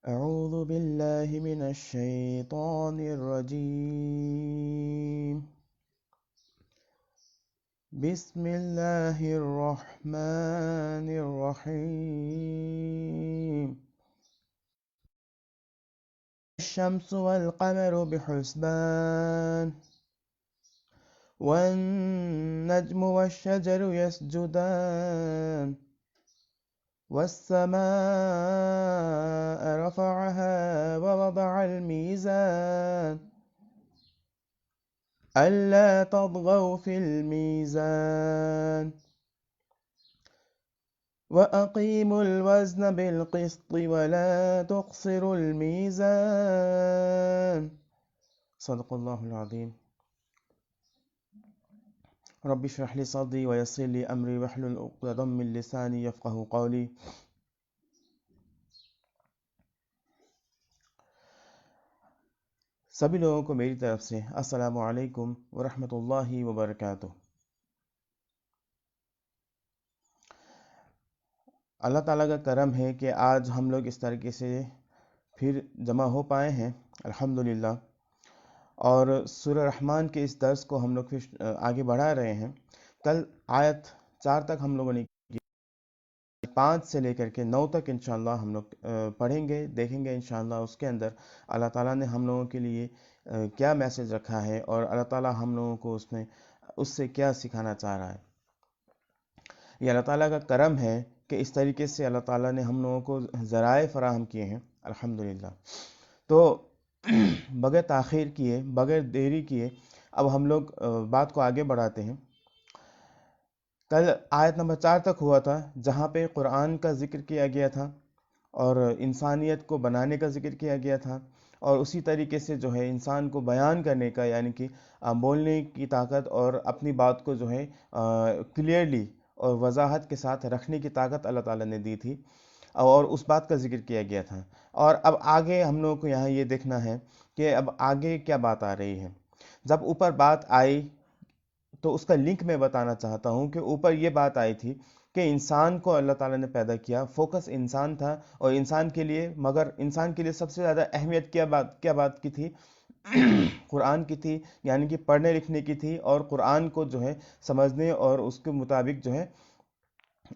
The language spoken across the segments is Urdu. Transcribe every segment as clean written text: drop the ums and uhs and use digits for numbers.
أعوذ بالله من الشيطان الرجيم. بسم الله الرحمن الرحيم. الشمس والقمر بحسبان والنجم والشجر يسجدان والسماء رفعها ووضع الميزان ألا تطغوا في الميزان وأقيموا الوزن بالقسط ولا تخسروا الميزان. صدق الله العظيم. رب اشرح لي صدري ويسر لي أمري واحلل عقدة من لساني يفقهوا قولي. سبھی لوگوں کو میری طرف سے السلام علیکم ورحمۃ اللہ وبرکاتہ۔ اللہ تعالیٰ کا کرم ہے کہ آج ہم لوگ اس طریقے سے پھر جمع ہو پائے ہیں الحمدللہ، اور سورہ رحمان کے اس درس کو ہم لوگ پھر آگے بڑھا رہے ہیں۔ کل آیت 4 تک ہم لوگوں نے 5 سے لے کر کے 9 تک انشاءاللہ ہم لوگ پڑھیں گے، دیکھیں گے انشاءاللہ اس کے اندر اللہ تعالیٰ نے ہم لوگوں کے لیے کیا میسج رکھا ہے، اور اللہ تعالیٰ ہم لوگوں کو اس سے کیا سکھانا چاہ رہا ہے۔ یہ اللہ تعالیٰ کا کرم ہے کہ اس طریقے سے اللہ تعالیٰ نے ہم لوگوں کو ذرائع فراہم کیے ہیں الحمدللہ۔ تو بغیر تاخیر کیے، بغیر دیری کیے اب ہم لوگ بات کو آگے بڑھاتے ہیں۔ کل آیت نمبر 4 تک ہوا تھا، جہاں پہ قرآن کا ذکر کیا گیا تھا اور انسانیت کو بنانے کا ذکر کیا گیا تھا، اور اسی طریقے سے جو ہے انسان کو بیان کرنے کا، یعنی کہ بولنے کی طاقت اور اپنی بات کو جو ہے کلیئرلی اور وضاحت کے ساتھ رکھنے کی طاقت اللہ تعالیٰ نے دی تھی، اور اس بات کا ذکر کیا گیا تھا۔ اور اب آگے ہم لوگوں کو یہاں یہ دیکھنا ہے کہ اب آگے کیا بات آ رہی ہے۔ جب اوپر بات آئی تو اس کا لنک میں بتانا چاہتا ہوں کہ اوپر یہ بات آئی تھی کہ انسان کو اللہ تعالیٰ نے پیدا کیا، فوکس انسان تھا، اور انسان کے لیے، مگر انسان کے لیے سب سے زیادہ اہمیت کیا بات کی تھی؟ قرآن کی تھی، یعنی کہ پڑھنے لکھنے کی تھی، اور قرآن کو جو ہے سمجھنے اور اس کے مطابق جو ہے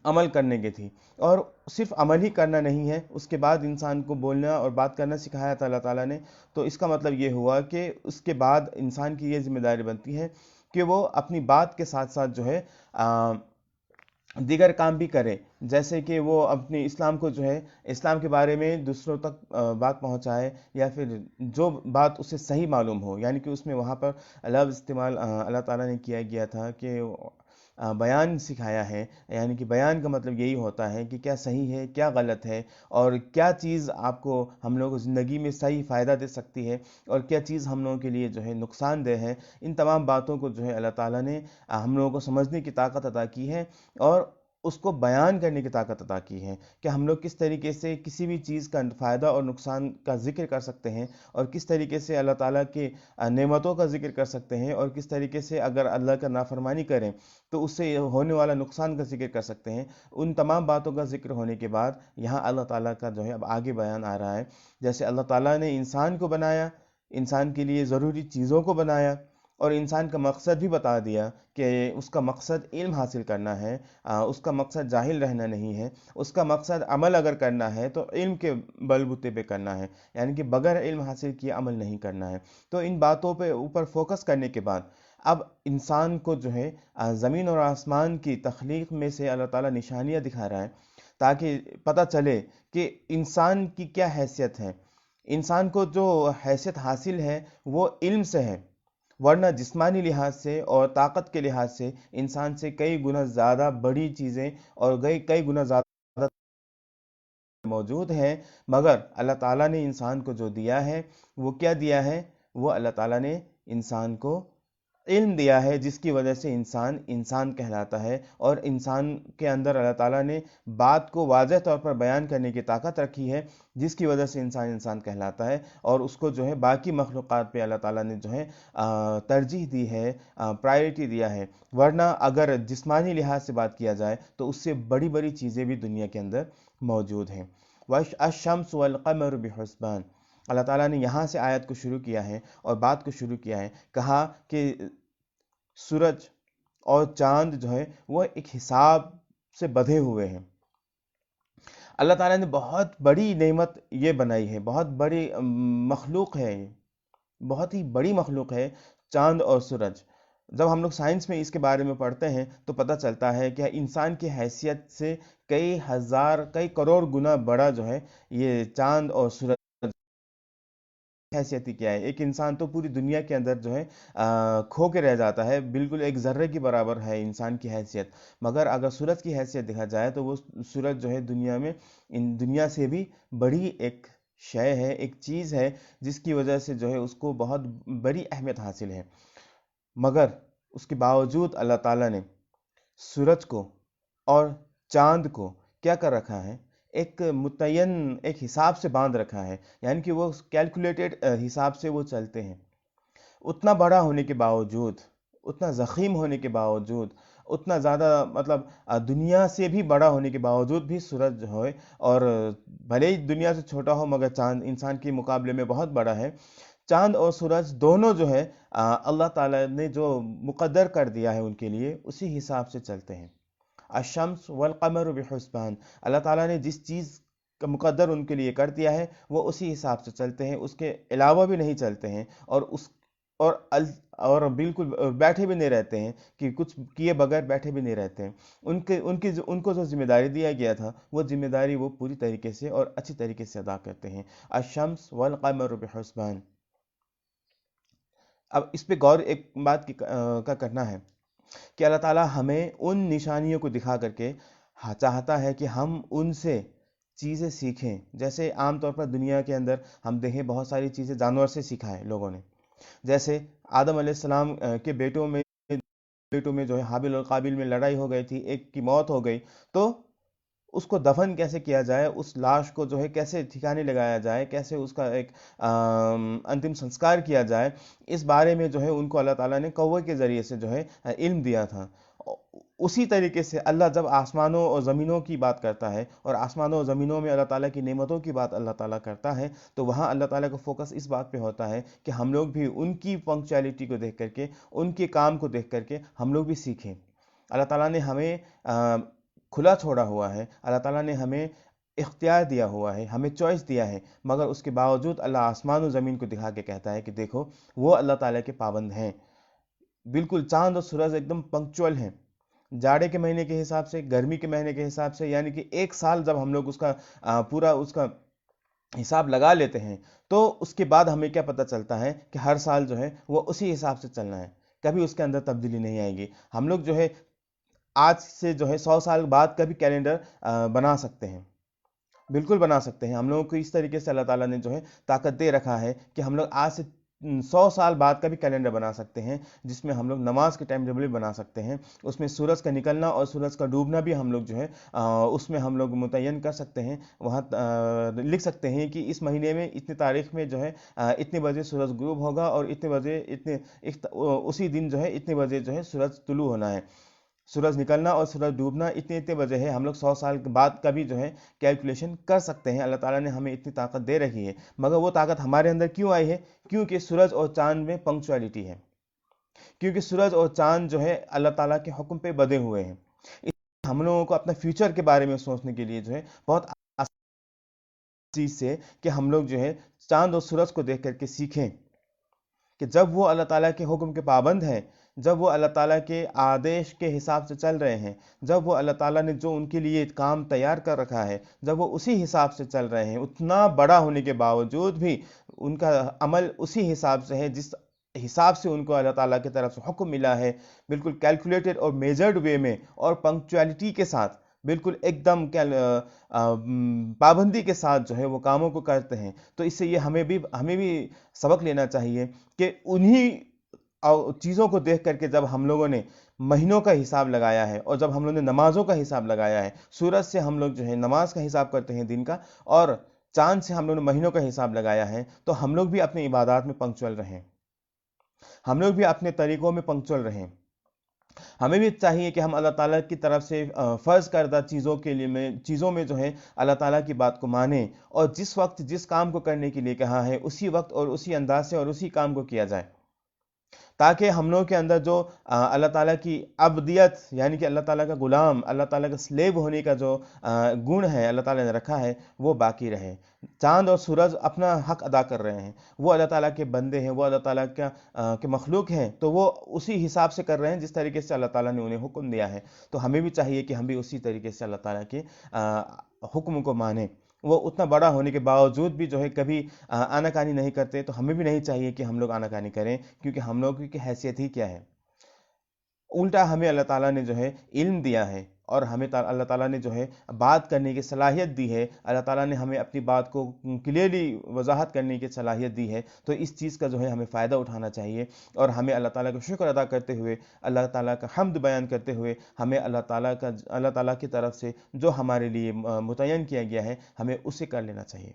عمل کرنے کی تھی۔ اور صرف عمل ہی کرنا نہیں ہے، اس کے بعد انسان کو بولنا اور بات کرنا سکھایا تھا اللہ تعالیٰ نے۔ تو اس کا مطلب یہ ہوا کہ اس کے بعد انسان کی یہ ذمہ داری بنتی ہے کہ وہ اپنی بات کے ساتھ ساتھ جو ہے دیگر کام بھی کرے، جیسے کہ وہ اپنی اسلام کو جو ہے اسلام کے بارے میں دوسروں تک بات پہنچائے، یا پھر جو بات اسے صحیح معلوم ہو، یعنی کہ اس میں وہاں پر لفظ استعمال اللہ تعالیٰ نے کیا گیا تھا کہ بیان سکھایا ہے، یعنی کہ بیان کا مطلب یہی ہوتا ہے کہ کیا صحیح ہے، کیا غلط ہے، اور کیا چیز آپ کو ہم لوگوں کو زندگی میں صحیح فائدہ دے سکتی ہے، اور کیا چیز ہم لوگوں کے لیے جو ہے نقصان دہ ہے۔ ان تمام باتوں کو جو ہے اللہ تعالیٰ نے ہم لوگوں کو سمجھنے کی طاقت عطا کی ہے، اور اس کو بیان کرنے کی طاقت عطا کی ہے کہ ہم لوگ کس طریقے سے کسی بھی چیز کا فائدہ اور نقصان کا ذکر کر سکتے ہیں، اور کس طریقے سے اللہ تعالیٰ کے نعمتوں کا ذکر کر سکتے ہیں، اور کس طریقے سے اگر اللہ کا نافرمانی کریں تو اس سے ہونے والا نقصان کا ذکر کر سکتے ہیں۔ ان تمام باتوں کا ذکر ہونے کے بعد یہاں اللہ تعالیٰ کا جو ہے اب آگے بیان آ رہا ہے۔ جیسے اللہ تعالیٰ نے انسان کو بنایا، انسان کے لیے ضروری چیزوں کو بنایا، اور انسان کا مقصد بھی بتا دیا کہ اس کا مقصد علم حاصل کرنا ہے، اس کا مقصد جاہل رہنا نہیں ہے، اس کا مقصد عمل اگر کرنا ہے تو علم کے بل بوتے پہ کرنا ہے، یعنی کہ بغیر علم حاصل کیے عمل نہیں کرنا ہے۔ تو ان باتوں پہ اوپر فوکس کرنے کے بعد اب انسان کو جو ہے زمین اور آسمان کی تخلیق میں سے اللہ تعالیٰ نشانیاں دکھا رہا ہے، تاکہ پتہ چلے کہ انسان کی کیا حیثیت ہے۔ انسان کو جو حیثیت حاصل ہے وہ علم سے ہے، ورنہ جسمانی لحاظ سے اور طاقت کے لحاظ سے انسان سے کئی گنا زیادہ بڑی چیزیں اور کئی گنا زیادہ موجود ہیں، مگر اللہ تعالیٰ نے انسان کو جو دیا ہے وہ کیا دیا ہے؟ وہ اللہ تعالیٰ نے انسان کو علم دیا ہے، جس کی وجہ سے انسان انسان کہلاتا ہے، اور انسان کے اندر اللہ تعالیٰ نے بات کو واضح طور پر بیان کرنے کی طاقت رکھی ہے، جس کی وجہ سے انسان انسان کہلاتا ہے، اور اس کو جو ہے باقی مخلوقات پہ اللہ تعالیٰ نے جو ہے ترجیح دی ہے، پرائیورٹی دیا ہے۔ ورنہ اگر جسمانی لحاظ سے بات کیا جائے تو اس سے بڑی بڑی چیزیں بھی دنیا کے اندر موجود ہیں۔ والشمس والقمر بحسبان۔ اللہ تعالیٰ نے یہاں سے آیت کو شروع کیا ہے اور بات کو شروع کیا ہے، کہا کہ سورج اور چاند جو ہے وہ ایک حساب سے بدھے ہوئے ہیں۔ اللہ تعالیٰ نے بہت بڑی نعمت یہ بنائی ہے، بہت بڑی مخلوق ہے، یہ بہت ہی بڑی مخلوق ہے چاند اور سورج۔ جب ہم لوگ سائنس میں اس کے بارے میں پڑھتے ہیں تو پتہ چلتا ہے کہ انسان کی حیثیت سے کئی ہزار کئی کروڑ گنا بڑا جو ہے یہ چاند اور سورج حیثیت ہی کیا ہے۔ ایک انسان تو پوری دنیا کے اندر جو ہے کھو کے رہ جاتا ہے، بالکل ایک ذرے کی برابر ہے انسان کی حیثیت، مگر اگر سورج کی حیثیت دیکھا جائے تو وہ سورج جو ہے دنیا میں ان دنیا سے بھی بڑی ایک شے ہے، ایک چیز ہے، جس کی وجہ سے جو ہے اس کو بہت بڑی اہمیت حاصل ہے۔ مگر اس کے باوجود اللہ تعالیٰ نے سورج کو اور چاند کو کیا کر رکھا ہے، ایک متعین ایک حساب سے باندھ رکھا ہے، یعنی کہ وہ کیلکولیٹڈ حساب سے وہ چلتے ہیں۔ اتنا بڑا ہونے کے باوجود، اتنا ضخیم ہونے کے باوجود، اتنا زیادہ مطلب دنیا سے بھی بڑا ہونے کے باوجود بھی سورج جو ہے، اور بھلے ہی دنیا سے چھوٹا ہو مگر چاند انسان کے مقابلے میں بہت بڑا ہے، چاند اور سورج دونوں جو ہے اللہ تعالیٰ نے جو مقدر کر دیا ہے ان کے لیے اسی حساب سے چلتے ہیں۔ الشمس والقمر بحسبان، اللہ تعالیٰ نے جس چیز کا مقدر ان کے لیے کر دیا ہے وہ اسی حساب سے چلتے ہیں، اس کے علاوہ بھی نہیں چلتے ہیں، اور اور بالکل بیٹھے بھی نہیں رہتے ہیں کہ کچھ کیے بغیر بیٹھے بھی نہیں رہتے ہیں۔ ان کو جو ذمہ داری دیا گیا تھا وہ ذمہ داری وہ پوری طریقے سے اور اچھی طریقے سے ادا کرتے ہیں۔ الشمس والقمر بحسبان۔ اب اس پہ غور ایک بات کا کرنا ہے کہ اللہ تعالیٰ ہمیں ان نشانیوں کو دکھا کر کے چاہتا ہے کہ ہم ان سے چیزیں سیکھیں۔ جیسے عام طور پر دنیا کے اندر ہم دیکھیں بہت ساری چیزیں جانور سے سیکھا ہے لوگوں نے، جیسے آدم علیہ السلام کے بیٹوں میں جو ہے حابیل اور قابیل میں لڑائی ہو گئی تھی، ایک کی موت ہو گئی، تو اس کو دفن کیسے کیا جائے، اس لاش کو جو ہے کیسے ٹھکانے لگایا جائے، کیسے اس کا ایک انتم سنسکار کیا جائے، اس بارے میں جو ہے ان کو اللہ تعالیٰ نے کوے کے ذریعے سے جو ہے علم دیا تھا۔ اسی طریقے سے اللہ جب آسمانوں اور زمینوں کی بات کرتا ہے اور آسمانوں اور زمینوں میں اللہ تعالیٰ کی نعمتوں کی بات اللہ تعالیٰ کرتا ہے تو وہاں اللہ تعالیٰ کا فوکس اس بات پہ ہوتا ہے کہ ہم لوگ بھی ان کی پنکچویلٹی کو دیکھ کر کے، ان کے کام کو دیکھ کر کے ہم لوگ بھی سیکھیں۔ اللہ تعالیٰ نے ہمیں کھلا چھوڑا ہوا ہے، اللہ تعالیٰ نے ہمیں اختیار دیا ہوا ہے، ہمیں چوائس دیا ہے، مگر اس کے باوجود اللہ آسمان و زمین کو دکھا کے کہتا ہے کہ دیکھو وہ اللہ تعالیٰ کے پابند ہیں۔ بالکل چاند اور سورج ایک دم پنکچول ہیں، جاڑے کے مہینے کے حساب سے، گرمی کے مہینے کے حساب سے، یعنی کہ ایک سال جب ہم لوگ اس کا پورا اس کا حساب لگا لیتے ہیں تو اس کے بعد ہمیں کیا پتہ چلتا ہے کہ ہر سال جو ہے وہ اسی حساب سے چلنا ہے، کبھی اس کے اندر تبدیلی نہیں آئے گی۔ ہم لوگ جو ہے آج سے جو ہے 100 سال بعد کا بھی کیلنڈر بنا سکتے ہیں، بالکل بنا سکتے ہیں۔ ہم لوگوں کو اس طریقے سے اللہ تعالیٰ نے جو ہے طاقت دے رکھا ہے کہ ہم لوگ آج سے 100 سال بعد کا بھی کیلنڈر بنا سکتے ہیں، جس میں ہم لوگ نماز کے ٹائم ٹیبل بھی بنا سکتے ہیں، اس میں سورج کا نکلنا اور سورج کا ڈوبنا بھی ہم لوگ جو ہے اس میں ہم لوگ متعین کر سکتے ہیں، وہاں لکھ سکتے ہیں کہ اس مہینے میں اتنی تاریخ میں جو ہے اتنے بجے سورج غروب ہوگا اور اتنے بجے اسی دن جو ہے اتنے بجے جو ہے سورج طلوع ہونا ہے، سورج نکلنا اور سورج ڈوبنا اتنے بجے ہے۔ ہم لوگ 100 سال کے بعد کا بھی جو ہے کیلکولیشن کر سکتے ہیں، اللہ تعالیٰ نے ہمیں اتنی طاقت دے رکھی ہے، مگر وہ طاقت ہمارے اندر کیوں آئی ہے؟ کیونکہ سورج اور چاند میں پنکچویلٹی ہے، کیونکہ سورج اور چاند جو ہے اللہ تعالیٰ کے حکم پہ بدے ہوئے ہیں۔ ہم لوگوں کو اپنا فیوچر کے بارے میں سوچنے کے لیے جو ہے بہت چیز سے کہ ہم لوگ جو ہے چاند اور سورج کو دیکھ کر کے سیکھیں کہ جب وہ اللہ تعالیٰ کے حکم کے پابند ہیں، جب وہ اللہ تعالیٰ کے آدیش کے حساب سے چل رہے ہیں، جب وہ اللہ تعالیٰ نے جو ان کے لیے کام تیار کر رکھا ہے جب وہ اسی حساب سے چل رہے ہیں، اتنا بڑا ہونے کے باوجود بھی ان کا عمل اسی حساب سے ہے جس حساب سے ان کو اللہ تعالیٰ کی طرف سے حکم ملا ہے، بالکل کیلکولیٹڈ اور میجرڈ وے میں اور پنکچویلٹی کے ساتھ، بالکل ایک دم پابندی کے ساتھ جو ہے وہ کاموں کو کرتے ہیں۔ تو اس سے یہ ہمیں بھی سبق لینا چاہیے کہ انہی چیزوں کو دیکھ کر کے جب ہم لوگوں نے مہینوں کا حساب لگایا ہے اور جب ہم لوگوں نے نمازوں کا حساب لگایا ہے، سورج سے ہم لوگ جو ہے نماز کا حساب کرتے ہیں دن کا، اور چاند سے ہم لوگوں نے مہینوں کا حساب لگایا ہے، تو ہم لوگ بھی اپنی عبادات میں پنکچول رہیں، ہم لوگ بھی اپنے طریقوں میں پنکچول رہیں۔ ہمیں بھی چاہیے کہ ہم اللہ تعالیٰ کی طرف سے فرض کردہ چیزوں میں جو ہے اللہ تعالیٰ کی بات کو مانیں، اور جس وقت جس کام کو کرنے کے لیے کہا ہے اسی وقت اور اسی انداز سے اور اسی کام کو کیا جائے، تاکہ ہم لوگوں کے اندر جو اللہ تعالیٰ کی عبدیت یعنی کہ اللہ تعالیٰ کا غلام، اللہ تعالیٰ کا سلیب ہونے کا جو گن ہے اللہ تعالیٰ نے رکھا ہے وہ باقی رہے۔ چاند اور سورج اپنا حق ادا کر رہے ہیں، وہ اللہ تعالیٰ کے بندے ہیں، وہ اللہ تعالیٰ کے مخلوق ہیں، تو وہ اسی حساب سے کر رہے ہیں جس طریقے سے اللہ تعالیٰ نے انہیں حکم دیا ہے، تو ہمیں بھی چاہیے کہ ہم بھی اسی طریقے سے اللہ تعالیٰ کے حکم کو مانیں۔ وہ اتنا بڑا ہونے کے باوجود بھی جو ہے کبھی آناکانی نہیں کرتے، تو ہمیں بھی نہیں چاہیے کہ ہم لوگ آناکانی کریں، کیونکہ ہم لوگوں کی حیثیت ہی کیا ہے؟ الٹا ہمیں اللہ تعالیٰ نے جو ہے علم دیا ہے، اور ہمیں اللہ تعالیٰ نے جو ہے بات کرنے کی صلاحیت دی ہے، اللہ تعالیٰ نے ہمیں اپنی بات کو کلیئرلی وضاحت کرنے کی صلاحیت دی ہے، تو اس چیز کا جو ہے ہمیں فائدہ اٹھانا چاہیے، اور ہمیں اللہ تعالیٰ کا شکر ادا کرتے ہوئے، اللہ تعالیٰ کا حمد بیان کرتے ہوئے، ہمیں اللہ تعالیٰ کی طرف سے جو ہمارے لیے متعین کیا گیا ہے ہمیں اسے کر لینا چاہیے۔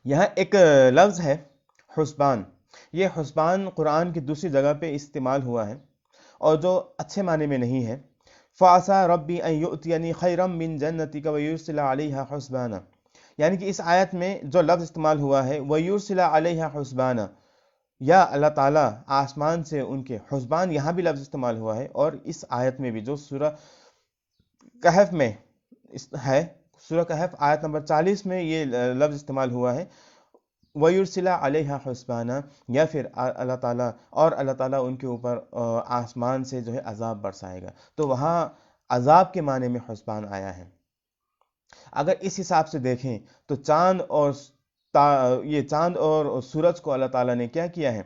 یہاں ایک لفظ ہے حسبان، یہ حسبان قرآن کی دوسری جگہ پہ استعمال ہوا ہے، اور جو اچھے معنی میں نہیں ہے۔ فَعَسَىٰ رَبِّي أَن يُؤْتِيَنِي خَيْرًا مِّن جَنَّتِكَ وَيُرْسِلَ عَلَيْهَا حُسْبَانًا، یعنی کہ اس آیت میں جو لفظ استعمال ہوا ہے وَيُرْسِلَ عَلَيْهَا حُسْبَانًا، یا اللہ تعالیٰ آسمان سے ان کے حسبان، یہاں بھی لفظ استعمال ہوا ہے، اور اس آیت میں بھی جو سورہ کہف میں ہے، سورہ کہف آیت نمبر 40 میں یہ لفظ استعمال ہوا ہے وَيُرْسِلَ عَلَيْهَا حُسْبَانًا، یا پھر اللہ تعالیٰ ان کے اوپر آسمان سے جو ہے عذاب برسائے گا، تو وہاں عذاب کے معنی میں حسبان آیا ہے۔ اگر اس حساب سے دیکھیں تو یہ چاند اور سورج کو اللہ تعالیٰ نے کیا کیا ہے؟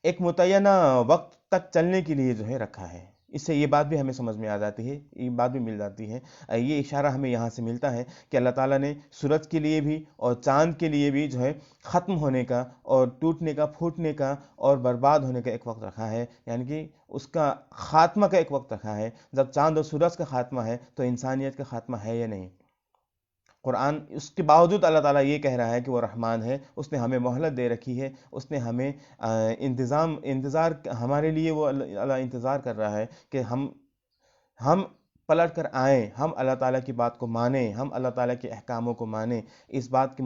ایک متعینہ وقت تک چلنے کے لیے جو ہے رکھا ہے۔ اس سے یہ بات بھی ہمیں سمجھ میں آ جاتی ہے، یہ بات بھی مل جاتی ہے، یہ اشارہ ہمیں یہاں سے ملتا ہے کہ اللہ تعالیٰ نے سورج کے لیے بھی اور چاند کے لیے بھی جو ہے ختم ہونے کا اور ٹوٹنے کا، پھوٹنے کا اور برباد ہونے کا ایک وقت رکھا ہے، یعنی کہ اس کا خاتمہ کا ایک وقت رکھا ہے۔ جب چاند اور سورج کا خاتمہ ہے تو انسانیت کا خاتمہ ہے یا نہیں؟ قرآن اس کے باوجود اللہ تعالیٰ یہ کہہ رہا ہے کہ وہ رحمان ہے، اس نے ہمیں مہلت دے رکھی ہے، اس نے ہمیں انتظار ہمارے لیے وہ اللہ انتظار کر رہا ہے کہ ہم پلٹ کر آئیں، ہم اللہ تعالیٰ کی بات کو مانیں، ہم اللہ تعالیٰ کے احکاموں کو مانیں، اس بات کے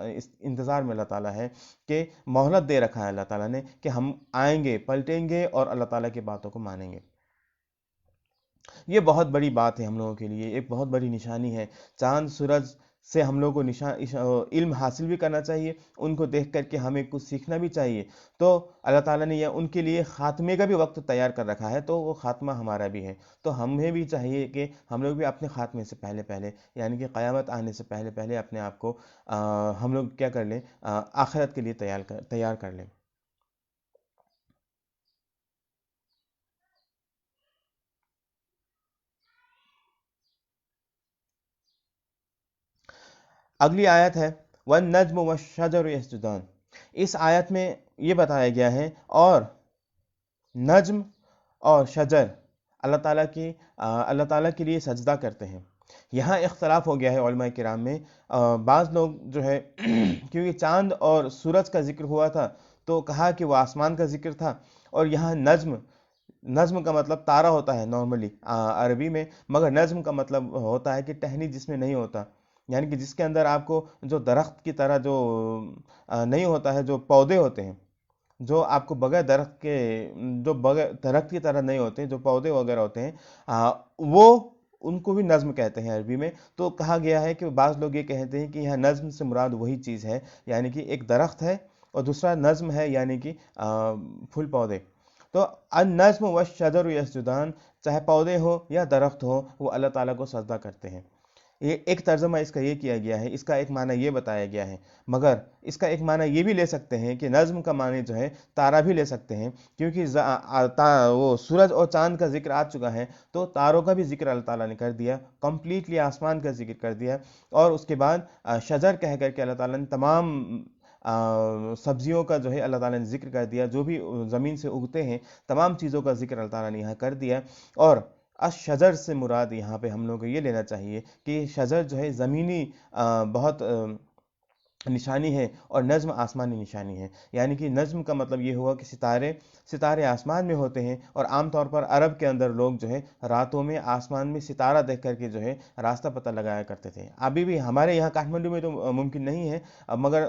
اس انتظار میں اللہ تعالیٰ ہے کہ مہلت دے رکھا ہے اللہ تعالیٰ نے کہ ہم آئیں گے، پلٹیں گے اور اللہ تعالیٰ کی باتوں کو مانیں گے۔ یہ بہت بڑی بات ہے ہم لوگوں کے لیے، ایک بہت بڑی نشانی ہے۔ چاند سورج سے ہم لوگوں کو علم حاصل بھی کرنا چاہیے، ان کو دیکھ کر کے ہمیں کچھ سیکھنا بھی چاہیے، تو اللہ تعالیٰ نے ان کے لیے خاتمے کا بھی وقت تیار کر رکھا ہے، تو وہ خاتمہ ہمارا بھی ہے، تو ہمیں بھی چاہیے کہ ہم لوگ بھی اپنے خاتمے سے پہلے یعنی کہ قیامت آنے سے پہلے اپنے آپ کو ہم لوگ کیا کر لیں، آخرت کے لیے تیار کر لیں۔ اگلی آیت ہے وَالنَّجْمُ وَالشَّجَرُ يَسْجُدَانِ، اس آیت میں یہ بتایا گیا ہے اور نجم اور شجر اللہ تعالیٰ کے لیے سجدہ کرتے ہیں۔ یہاں اختلاف ہو گیا ہے علماء کرام میں، بعض لوگ جو ہے کیونکہ چاند اور سورج کا ذکر ہوا تھا تو کہا کہ وہ آسمان کا ذکر تھا، اور یہاں نجم کا مطلب تارہ ہوتا ہے نارملی عربی میں، مگر نجم کا مطلب ہوتا ہے کہ ٹہنی جس میں نہیں ہوتا، یعنی کہ جس کے اندر آپ کو جو درخت کی طرح جو نہیں ہوتا ہے، جو پودے ہوتے ہیں جو آپ کو بغیر درخت کی طرح نہیں ہوتے، جو پودے وغیرہ ہوتے ہیں، وہ ان کو بھی نظم کہتے ہیں عربی میں۔ تو کہا گیا ہے کہ بعض لوگ یہ کہتے ہیں کہ یہاں نظم سے مراد وہی چیز ہے، یعنی کہ ایک درخت ہے اور دوسرا نظم ہے یعنی کہ پھول پودے۔ تو النجم والشجر یسجدان، چاہے پودے ہو یا درخت ہو، وہ اللہ تعالیٰ کو سجدہ کرتے ہیں۔ یہ ایک ترجمہ اس کا یہ کیا گیا ہے، اس کا ایک معنی یہ بتایا گیا ہے، مگر اس کا ایک معنی یہ بھی لے سکتے ہیں کہ نظم کا معنی جو ہے تارا بھی لے سکتے ہیں، کیونکہ وہ سورج اور چاند کا ذکر آ چکا ہے، تو تاروں کا بھی ذکر اللہ تعالیٰ نے کر دیا، کمپلیٹلی آسمان کا ذکر کر دیا، اور اس کے بعد شجر کہہ کر کے اللہ تعالیٰ نے تمام سبزیوں کا جو ہے اللہ تعالیٰ نے ذکر کر دیا، جو بھی زمین سے اگتے ہیں تمام چیزوں کا ذکر اللہ تعالیٰ نے یہاں کر دیا۔ اور شجر سے مراد یہاں پہ ہم لوگ کو یہ لینا چاہیے کہ شجر جو ہے زمینی بہت نشانی ہے اور نجم آسمانی نشانی ہے۔ یعنی کہ نجم کا مطلب یہ ہوا کہ ستارے آسمان میں ہوتے ہیں، اور عام طور پر عرب کے اندر لوگ جو ہے راتوں میں آسمان میں ستارہ دیکھ کر کے جو ہے راستہ پتہ لگایا کرتے تھے۔ ابھی بھی ہمارے یہاں کاٹھمنڈو میں تو ممکن نہیں ہے، مگر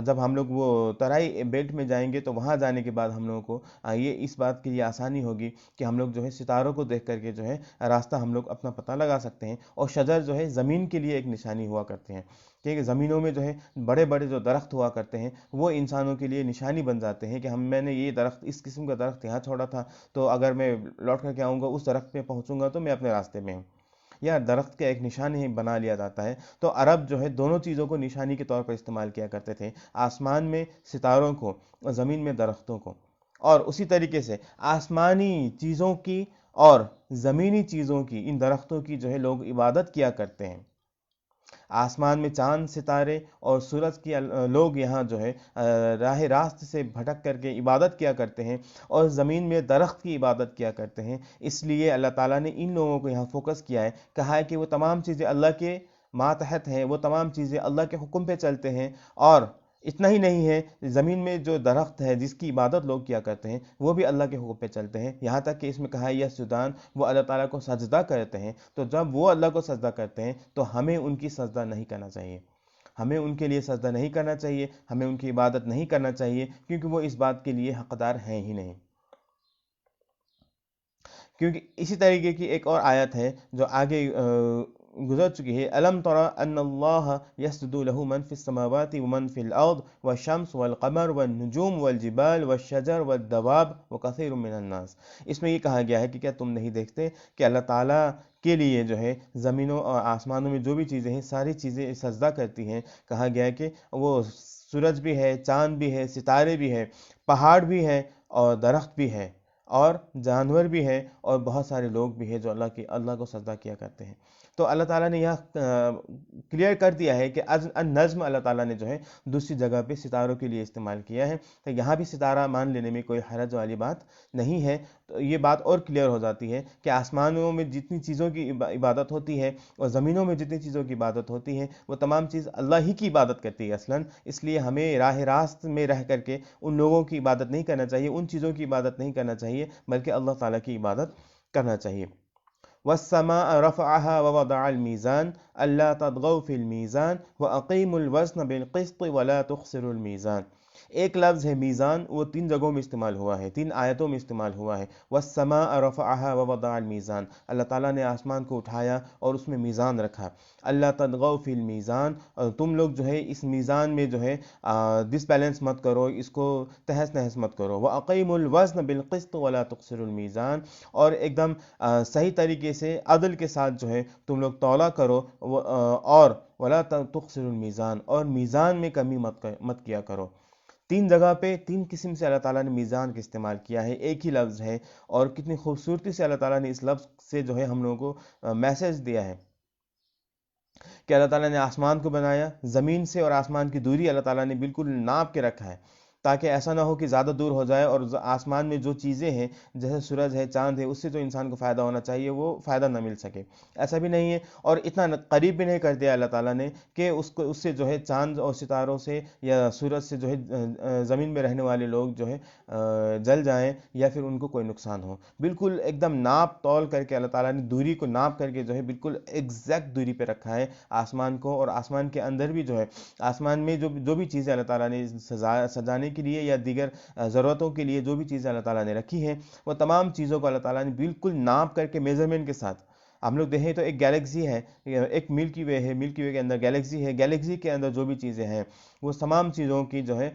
جب ہم لوگ وہ ترائی بیلٹ میں جائیں گے تو وہاں جانے کے بعد ہم لوگوں کو یہ اس بات کے لیے آسانی ہوگی کہ ہم لوگ جو ہے ستاروں کو دیکھ کر کے جو ہے راستہ ہم لوگ اپنا پتہ لگا سکتے ہیں۔ اور شجر جو ہے زمین کے لیے ایک نشانی ہوا کرتے ہیں، کہ زمینوں میں جو ہے بڑے بڑے جو درخت ہوا کرتے ہیں وہ انسانوں کے لیے نشانی بن جاتے ہیں، کہ میں نے یہ درخت، اس قسم کا درخت یہاں چھوڑا تھا، تو اگر میں لوٹ کر کے آؤں گا اس درخت پہ پہنچوں گا تو میں اپنے راستے میں ہوں، یا درخت کا ایک نشانی بنا لیا جاتا ہے۔ تو عرب جو ہے دونوں چیزوں کو نشانی کے طور پر استعمال کیا کرتے تھے، آسمان میں ستاروں کو اور زمین میں درختوں کو۔ اور اسی طریقے سے آسمانی چیزوں کی اور زمینی چیزوں کی، ان درختوں کی جو ہے لوگ عبادت کیا کرتے ہیں۔ آسمان میں چاند، ستارے اور سورج کی لوگ یہاں جو ہے راہ راست سے بھٹک کر کے عبادت کیا کرتے ہیں، اور زمین میں درخت کی عبادت کیا کرتے ہیں۔ اس لیے اللہ تعالیٰ نے ان لوگوں کو یہاں فوکس کیا ہے، کہا ہے کہ وہ تمام چیزیں اللہ کے ماتحت ہیں، وہ تمام چیزیں اللہ کے حکم پہ چلتے ہیں۔ اور اتنا ہی نہیں ہے، زمین میں جو درخت ہے جس کی عبادت لوگ کیا کرتے ہیں وہ بھی اللہ کے حکم پہ چلتے ہیں، یہاں تک کہ اس میں کہا ہے یسجدان، وہ اللہ تعالیٰ کو سجدہ کرتے ہیں۔ تو جب وہ اللہ کو سجدہ کرتے ہیں تو ہمیں ان کی سجدہ نہیں کرنا چاہیے، ہمیں ان کے لیے سجدہ نہیں کرنا چاہیے، ہمیں ان کی عبادت نہیں کرنا چاہیے، کیونکہ وہ اس بات کے لیے حقدار ہیں ہی نہیں۔ کیونکہ اسی طریقے کی ایک اور آیت ہے جو آگے گزر چکی ہے، الم تر ان اللہ یسجد له من فی السماوات ومن فی الارض والشمس والقمر والنجوم والجبال والشجر والدواب وکثیر من الناس۔ اس میں یہ کہا گیا ہے کہ کیا تم نہیں دیکھتے کہ اللہ تعالیٰ کے لیے جو ہے زمینوں اور آسمانوں میں جو بھی چیزیں ہیں ساری چیزیں سجدہ کرتی ہیں۔ کہا گیا ہے کہ وہ سورج بھی ہے، چاند بھی ہے، ستارے بھی ہے، پہاڑ بھی ہے، اور درخت بھی ہے، اور جانور بھی ہیں، اور بہت سارے لوگ بھی ہیں جو اللہ کو سجدہ کیا کرتے ہیں۔ تو اللہ تعالیٰ نے یہاں کلیئر کر دیا ہے کہ النجم اللہ تعالیٰ نے جو ہے دوسری جگہ پہ ستاروں کے لیے استعمال کیا ہے، تو یہاں بھی ستارہ مان لینے میں کوئی حرج والی بات نہیں ہے۔ تو یہ بات اور کلیئر ہو جاتی ہے کہ آسمانوں میں جتنی چیزوں کی عبادت ہوتی ہے اور زمینوں میں جتنی چیزوں کی عبادت ہوتی ہے وہ تمام چیز اللہ ہی کی عبادت کرتی ہے اصلاً۔ اس لیے ہمیں راہ راست میں رہ کر کے ان لوگوں کی عبادت نہیں کرنا چاہیے، ان چیزوں کی عبادت نہیں کرنا چاہیے، بلکہ اللہ تعالیٰ کی عبادت کرنا چاہیے۔ والسماء رفعها ووضع الميزان ألا تطغوا في الميزان وأقيموا الوزن بالقسط ولا تخسروا الميزان۔ ایک لفظ ہے میزان، وہ 3 جگہوں میں استعمال ہوا ہے، 3 آیتوں میں استعمال ہوا ہے۔ والسماء رفعها ووضع الميزان، اللہ تعالیٰ نے آسمان کو اٹھایا اور اس میں میزان رکھا۔ اللہ تطغوا فی المیزان، اور تم لوگ جو ہے اس میزان میں جو ہے ڈس بیلنس مت کرو، اس کو تہس نہس مت کرو۔ وَأَقِيمُوا الْوَزْنَ بِالْقِسْطِ وَلَا تُخْسِرُوا الْمِيزَانَ، اور ایک دم صحیح طریقے سے عدل کے ساتھ جو ہے تم لوگ تولا کرو، اور وَلَا تُخْسِرُوا الْمِيزَانَ، اور میزان میں کمی مت کیا کرو۔ 3 جگہ پہ 3 قسم سے اللہ تعالیٰ نے میزان کا استعمال کیا ہے، ایک ہی لفظ ہے، اور کتنی خوبصورتی سے اللہ تعالیٰ نے اس لفظ سے جو ہے ہم لوگوں کو میسج دیا ہے کہ اللہ تعالیٰ نے آسمان کو بنایا، زمین سے اور آسمان کی دوری اللہ تعالیٰ نے بالکل ناپ کے رکھا ہے، تاکہ ایسا نہ ہو کہ زیادہ دور ہو جائے اور آسمان میں جو چیزیں ہیں جیسے سورج ہے، چاند ہے، اس سے جو انسان کو فائدہ ہونا چاہیے وہ فائدہ نہ مل سکے، ایسا بھی نہیں ہے۔ اور اتنا قریب بھی نہیں کر دیا اللہ تعالیٰ نے کہ اس سے جو ہے چاند اور ستاروں سے یا سورج سے جو ہے زمین میں رہنے والے لوگ جو ہے جل جائیں یا پھر ان کو کوئی نقصان ہو۔ بالکل ایک دم ناپ تول کر کے اللہ تعالیٰ نے دوری کو ناپ کر کے جو ہے بالکل ایگزیکٹ دوری پہ رکھا ہے آسمان کو، اور آسمان کے اندر بھی جو ہے آسمان میں جو بھی چیزیں اللہ تعالیٰ نے سجانے کے لیے یا دیگر ضرورتوں کے لیے جو بھی چیزیں اللہ تعالیٰ نے رکھی ہیں وہ تمام چیزوں کو اللہ تعالیٰ نے بالکل ناپ کر کے میجرمنٹ کے ساتھ۔ ہم لوگ دیکھیں تو ایک گیلیکسی ہے، ایک ملکی وے ہے، ملکی وے کے اندر گیلیکسی ہے، گیلیکسی کے اندر جو بھی چیزیں ہیں وہ تمام چیزوں کی جو ہے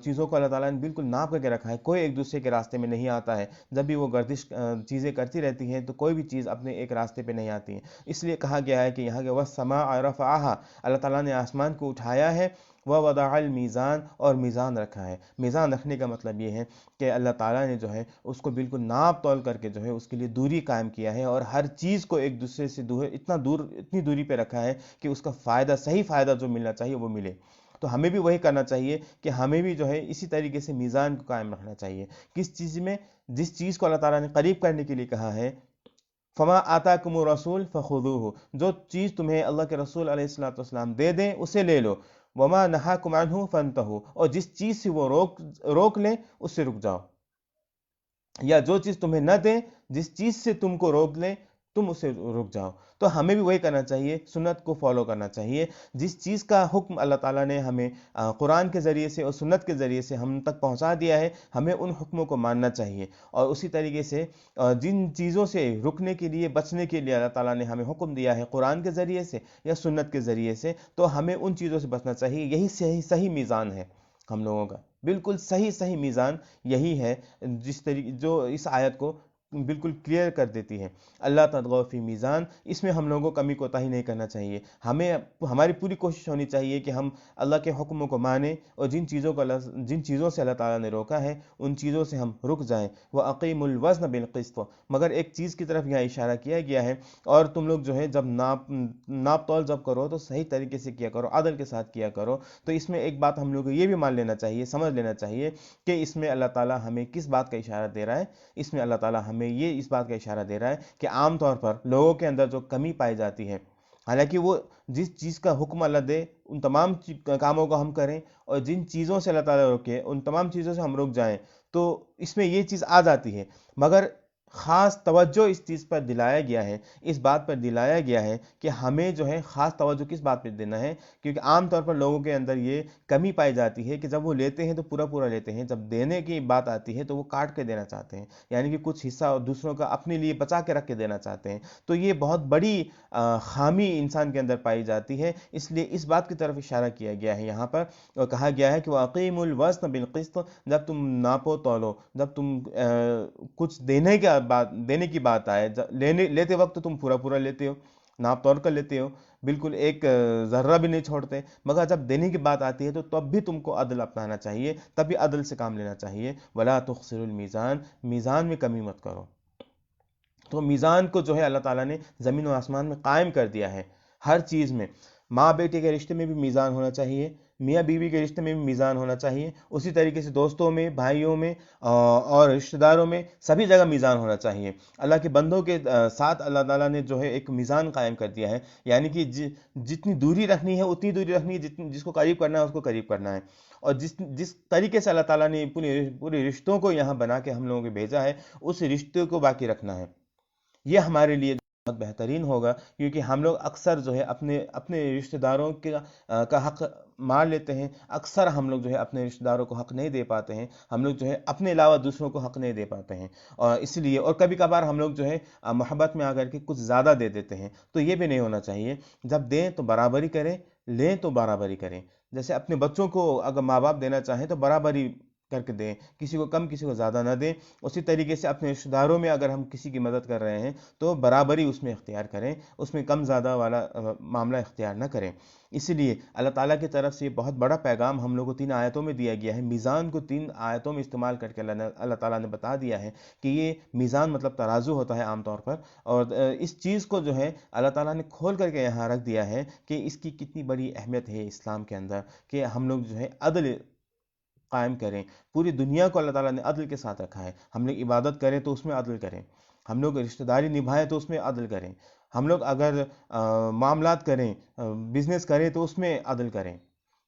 چیزوں کو اللہ تعالیٰ نے بالکل ناپ کر کے رکھا ہے، کوئی ایک دوسرے کے راستے میں نہیں آتا ہے۔ جب بھی وہ گردش چیزیں کرتی رہتی ہیں تو کوئی بھی چیز اپنے ایک راستے پہ نہیں آتی ہے، اس لیے کہا گیا ہے کہ یہاں کے وَالسَّمَاءَ رَفَعَهَا، اللہ تعالیٰ نے آسمان کو اٹھایا ہے، وَوَضَعَ الْمِيزَانَ، اور میزان رکھا ہے۔ میزان رکھنے کا مطلب یہ ہے کہ اللہ تعالیٰ نے جو ہے اس کو بالکل ناپ تول کر کے جو ہے اس کے لیے دوری قائم کیا ہے، اور ہر چیز کو ایک دوسرے سے اتنی دوری پہ رکھا ہے کہ اس کا فائدہ، صحیح فائدہ جو ملنا چاہیے وہ ملے۔ تو ہمیں بھی وہی کرنا چاہیے کہ ہمیں بھی جو ہے اسی طریقے سے میزان کو قائم رکھنا چاہیے۔ کس چیز میں؟ جس چیز کو اللہ تعالیٰ نے قریب کرنے کے لیے کہا ہے، فما آتاکم الرسول فخذوہ، جو چیز تمہیں اللہ کے رسول علیہ الصلوۃ والسلام دے دیں اسے لے لو، وما نہاکم عنہ فانتہوا، اور جس چیز سے وہ روک لیں اس سے رک جاؤ، یا جو چیز تمہیں نہ دیں، جس چیز سے تم کو روک لیں تم اسے رک جاؤ۔ تو ہمیں بھی وہی کرنا چاہیے، سنت کو فالو کرنا چاہیے۔ جس چیز کا حکم اللہ تعالیٰ نے ہمیں قرآن کے ذریعے سے اور سنت کے ذریعے سے ہم تک پہنچا دیا ہے، ہمیں ان حکموں کو ماننا چاہیے۔ اور اسی طریقے سے جن چیزوں سے رکنے کے لیے، بچنے کے لیے اللہ تعالیٰ نے ہمیں حکم دیا ہے قرآن کے ذریعے سے یا سنت کے ذریعے سے، تو ہمیں ان چیزوں سے بچنا چاہیے۔ یہی صحیح میزان ہے ہم لوگوں کا، بالکل صحیح میزان یہی ہے، جس طریقے جو اس آیت کو بالکل کلیئر کر دیتی ہے۔ اللہ تطغوا فی میزان، اس میں ہم لوگوں کو کمی کوتاہی نہیں کرنا چاہیے۔ ہماری پوری کوشش ہونی چاہیے کہ ہم اللہ کے حکموں کو مانیں، اور جن چیزوں سے اللہ تعالیٰ نے روکا ہے ان چیزوں سے ہم رک جائیں۔ وَأَقِیمُوا الْوَزْنَ بِالْقِسْطِ، مگر ایک چیز کی طرف یہاں اشارہ کیا گیا ہے، اور تم لوگ جو ہے جب ناپ تول جب کرو تو صحیح طریقے سے کیا کرو، عدل کے ساتھ کیا کرو۔ تو اس میں ایک بات ہم لوگ کو یہ بھی مان لینا چاہیے، سمجھ لینا چاہیے کہ اس میں اللہ تعالیٰ ہمیں کس بات کا اشارہ دے رہا ہے۔ اس میں اللہ تعالیٰ ہمیں یہ اس بات کا اشارہ دے رہا ہے کہ عام طور پر لوگوں کے اندر جو کمی پائی جاتی ہے، حالانکہ وہ جس چیز کا حکم اللہ دے ان تمام کاموں کو ہم کریں، اور جن چیزوں سے اللہ تعالیٰ روکے ان تمام چیزوں سے ہم رک جائیں، تو اس میں یہ چیز آ جاتی ہے۔ مگر خاص توجہ اس چیز پر دلایا گیا ہے، اس بات پر دلایا گیا ہے کہ ہمیں جو ہے خاص توجہ کس بات پہ دینا ہے، کیونکہ عام طور پر لوگوں کے اندر یہ کمی پائی جاتی ہے کہ جب وہ لیتے ہیں تو پورا لیتے ہیں، جب دینے کی بات آتی ہے تو وہ کاٹ کے دینا چاہتے ہیں، یعنی کہ کچھ حصہ دوسروں کا اپنے لیے بچا کے رکھ کے دینا چاہتے ہیں۔ تو یہ بہت بڑی خامی انسان کے اندر پائی جاتی ہے، اس لیے اس بات کی طرف اشارہ کیا گیا ہے یہاں پر، اور کہا گیا ہے کہ وَأَقِیمُوا الْوَزْنَ بِالْقِسْطِ، جب تم ناپو تولو، جب تم کچھ دینے کی بات آئے، لیتے وقت تم پورا لیتے ہو، ناپ تول کر لیتے ہو، بالکل ایک ذرہ بھی نہیں چھوڑتے، مگر جب دینے کی بات آتی ہے تو تب بھی تم کو عدل اپنانا چاہیے، تب بھی عدل سے کام لینا چاہیے۔ وَلَا تُخْسِرُوا الْمِيزَانَ، میزان میں کمی مت کرو۔ تو میزان کو جو ہے اللہ تعالیٰ نے زمین و آسمان میں قائم کر دیا ہے، ہر چیز میں۔ ماں بیٹے کے رشتے میں بھی میزان ہونا چاہیے، میاں بیوی کے رشتے میں بھی میزان ہونا چاہیے، اسی طریقے سے دوستوں میں، بھائیوں میں اور رشتہ داروں میں، سبھی جگہ میزان ہونا چاہیے۔ اللہ کے بندوں کے ساتھ اللہ تعالیٰ نے جو ہے ایک میزان قائم کر دیا ہے، یعنی کہ جتنی دوری رکھنی ہے اتنی دوری رکھنی ہے، جس کو قریب کرنا ہے اس کو قریب کرنا ہے، اور جس طریقے سے اللہ تعالیٰ نے پورے رشتوں کو یہاں بنا کے ہم لوگوں کو بھیجا ہے، اس رشتے کو باقی رکھنا ہے۔ یہ ہمارے لیے بہت بہترین ہوگا، کیونکہ ہم لوگ اکثر جو ہے اپنے رشتہ داروں کا حق مار لیتے ہیں، اکثر ہم لوگ جو ہے اپنے رشتہ داروں کو حق نہیں دے پاتے ہیں، ہم لوگ جو ہے اپنے علاوہ دوسروں کو حق نہیں دے پاتے ہیں، اور اس لیے اور کبھی کبھار ہم لوگ جو ہے محبت میں آ کر کے کچھ زیادہ دے دیتے ہیں، تو یہ بھی نہیں ہونا چاہیے۔ جب دیں تو برابری کریں، لیں تو برابری کریں۔ جیسے اپنے بچوں کو اگر ماں باپ دینا چاہیں تو برابری کر کے دیں، کسی کو کم کسی کو زیادہ نہ دیں۔ اسی طریقے سے اپنے رشتہ داروں میں اگر ہم کسی کی مدد کر رہے ہیں تو برابری اس میں اختیار کریں، اس میں کم زیادہ والا معاملہ اختیار نہ کریں۔ اسی لیے اللہ تعالیٰ کی طرف سے یہ بہت بڑا پیغام ہم لوگوں کو 3 آیتوں میں دیا گیا ہے۔ میزان کو 3 آیتوں میں استعمال کر کے اللہ تعالیٰ نے بتا دیا ہے کہ یہ میزان مطلب ترازو ہوتا ہے عام طور پر، اور اس چیز کو جو ہے اللہ تعالیٰ نے کھول کر کے یہاں رکھ دیا ہے کہ اس کی کتنی بڑی اہمیت ہے اسلام کے اندر، کہ ہم لوگ جو ہے عدل قائم کریں۔ پوری دنیا کو اللہ تعالیٰ نے عدل کے ساتھ رکھا ہے، ہم لوگ عبادت کریں تو اس میں عدل کریں، ہم لوگ رشتہ داری نبھائیں تو اس میں عدل کریں، ہم لوگ اگر معاملات کریں، بزنس کریں تو اس میں عدل کریں۔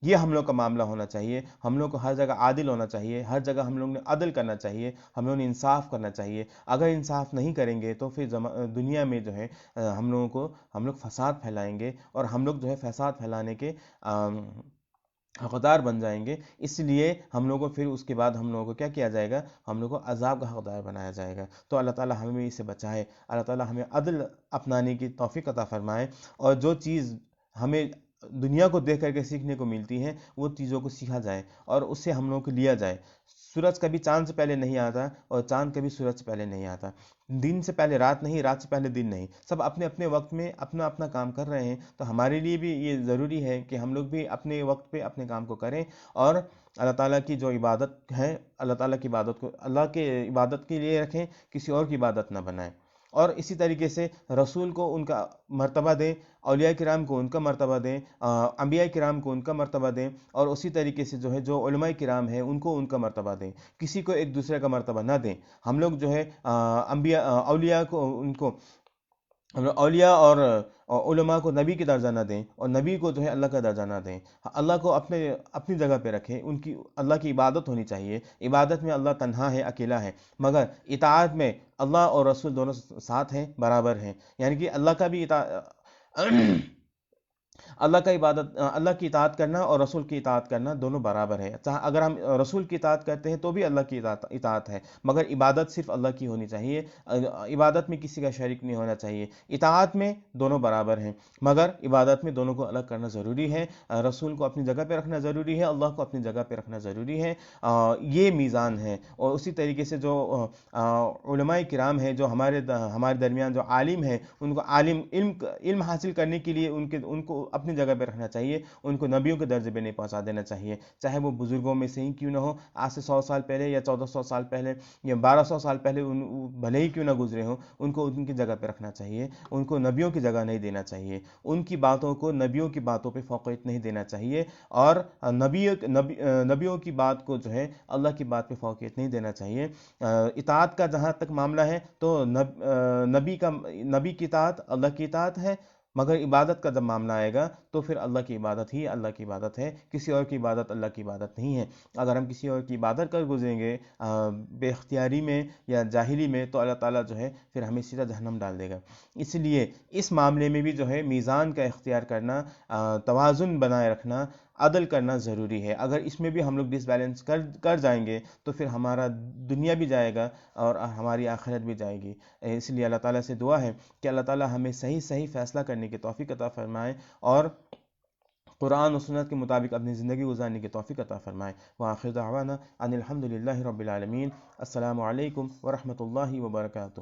یہ ہم لوگ کا معاملہ ہونا چاہیے، ہم لوگ کو ہر جگہ عادل ہونا چاہیے، ہر جگہ ہم لوگ نے عدل کرنا چاہیے، ہم لوگوں نے انصاف کرنا چاہیے۔ اگر انصاف نہیں کریں گے تو پھر دنیا میں جو ہے ہم لوگ فساد پھیلائیں گے، اور ہم لوگ جو ہے فساد پھیلانے کے حقدار بن جائیں گے۔ اس لیے ہم لوگوں کو پھر اس کے بعد ہم لوگوں کو کیا کیا جائے گا، ہم لوگوں کو عذاب کا حقدار بنایا جائے گا۔ تو اللہ تعالیٰ ہمیں اس سے بچائے، اللہ تعالیٰ ہمیں عدل اپنانے کی توفیق عطا فرمائے، اور جو چیز ہمیں دنیا کو دیکھ کر کے سیکھنے کو ملتی ہیں وہ چیزوں کو سیکھا جائے اور اس سے ہم لوگوں کو لیا جائے۔ سورج کبھی چاند سے پہلے نہیں آتا، اور چاند کبھی سورج سے پہلے نہیں آتا، دن سے پہلے رات نہیں، رات سے پہلے دن نہیں، سب اپنے اپنے وقت میں اپنا اپنا کام کر رہے ہیں۔ تو ہمارے لیے بھی یہ ضروری ہے کہ ہم لوگ بھی اپنے وقت پہ اپنے کام کو کریں، اور اللہ تعالیٰ کی جو عبادت ہے، اللہ تعالیٰ کی عبادت کو اللہ کے عبادت کے لیے رکھیں، کسی اور کی عبادت نہ بنائیں۔ اور اسی طریقے سے رسول کو ان کا مرتبہ دیں، اولیاء کرام کو ان کا مرتبہ دیں، انبیاء کرام کو ان کا مرتبہ دیں، اور اسی طریقے سے جو ہے جو علماء کرام ہیں ان کو ان کا مرتبہ دیں، کسی کو ایک دوسرے کا مرتبہ نہ دیں۔ ہم لوگ جو ہے اولیاء کو ان کو ہم لوگ اولیاء اور علماء کو نبی کی درجہ نہ دیں، اور نبی کو جو ہے اللہ کا درجہ نہ دیں، اللہ کو اپنی جگہ پہ رکھیں، ان کی اللہ کی عبادت ہونی چاہیے، عبادت میں اللہ تنہا ہے، اکیلا ہے، مگر اطاعت میں اللہ اور رسول دونوں ساتھ ہیں، برابر ہیں، یعنی کہ اللہ کا بھی اللہ کی اطاعت کرنا اور رسول کی اطاعت کرنا دونوں برابر ہے، اگر ہم رسول کی اطاعت کرتے ہیں تو بھی اللہ کی اطاعت ہے، مگر عبادت صرف اللہ کی ہونی چاہیے، عبادت میں کسی کا شریک نہیں ہونا چاہیے، اطاعت میں دونوں برابر ہیں، مگر عبادت میں دونوں کو الگ کرنا ضروری ہے، رسول کو اپنی جگہ پہ رکھنا ضروری ہے، اللہ کو اپنی جگہ پہ رکھنا ضروری ہے، یہ میزان ہے۔ اور اسی طریقے سے جو علماء کرام ہیں، جو ہمارے درمیان جو عالم ہیں، ان کو علم حاصل کرنے کے لیے ان کو اپنی جگہ پہ رکھنا چاہیے، ان کو نبیوں کے درجے پہ نہیں پہنچا دینا چاہیے، چاہے وہ بزرگوں میں سے ہی کیوں نہ ہو، آج سے 100 سال پہلے یا 1400 سال پہلے یا 1200 سال پہلے بھلے ہی کیوں نہ گزرے ہوں، ان کو ان کی جگہ پہ رکھنا چاہیے، ان کو نبیوں کی جگہ نہیں دینا چاہیے، ان کی باتوں کو نبیوں کی باتوں پہ فوقیت نہیں دینا چاہیے، اور نبیوں کی بات کو جو ہے اللہ کی بات پہ فوقیت نہیں دینا چاہیے۔ اطاعت کا جہاں تک معاملہ ہے تو نبی کی اطاعت اللہ کی اطاعت ہے، مگر عبادت کا جب معاملہ آئے گا تو پھر اللہ کی عبادت ہی اللہ کی عبادت ہے، کسی اور کی عبادت اللہ کی عبادت نہیں ہے۔ اگر ہم کسی اور کی عبادت کر گزریں گے بے اختیاری میں یا جاہلی میں، تو اللہ تعالیٰ جو ہے پھر ہمیں سیدھا جہنم ڈال دے گا۔ اس لیے اس معاملے میں بھی جو ہے میزان کا اختیار کرنا، توازن بنائے رکھنا، عدل کرنا ضروری ہے۔ اگر اس میں بھی ہم لوگ ڈس بیلنس کر جائیں گے تو پھر ہمارا دنیا بھی جائے گا اور ہماری آخرت بھی جائے گی۔ اس لیے اللہ تعالیٰ سے دعا ہے کہ اللہ تعالیٰ ہمیں صحیح فیصلہ کرنے کی توفیق عطا فرمائے، اور قرآن و سنت کے مطابق اپنی زندگی گزارنے کی توفیق عطا فرمائے۔ وآخر دعوانا ان الحمد للہ رب العالمین۔ السلام علیکم ورحمۃ اللہ وبرکاتہ۔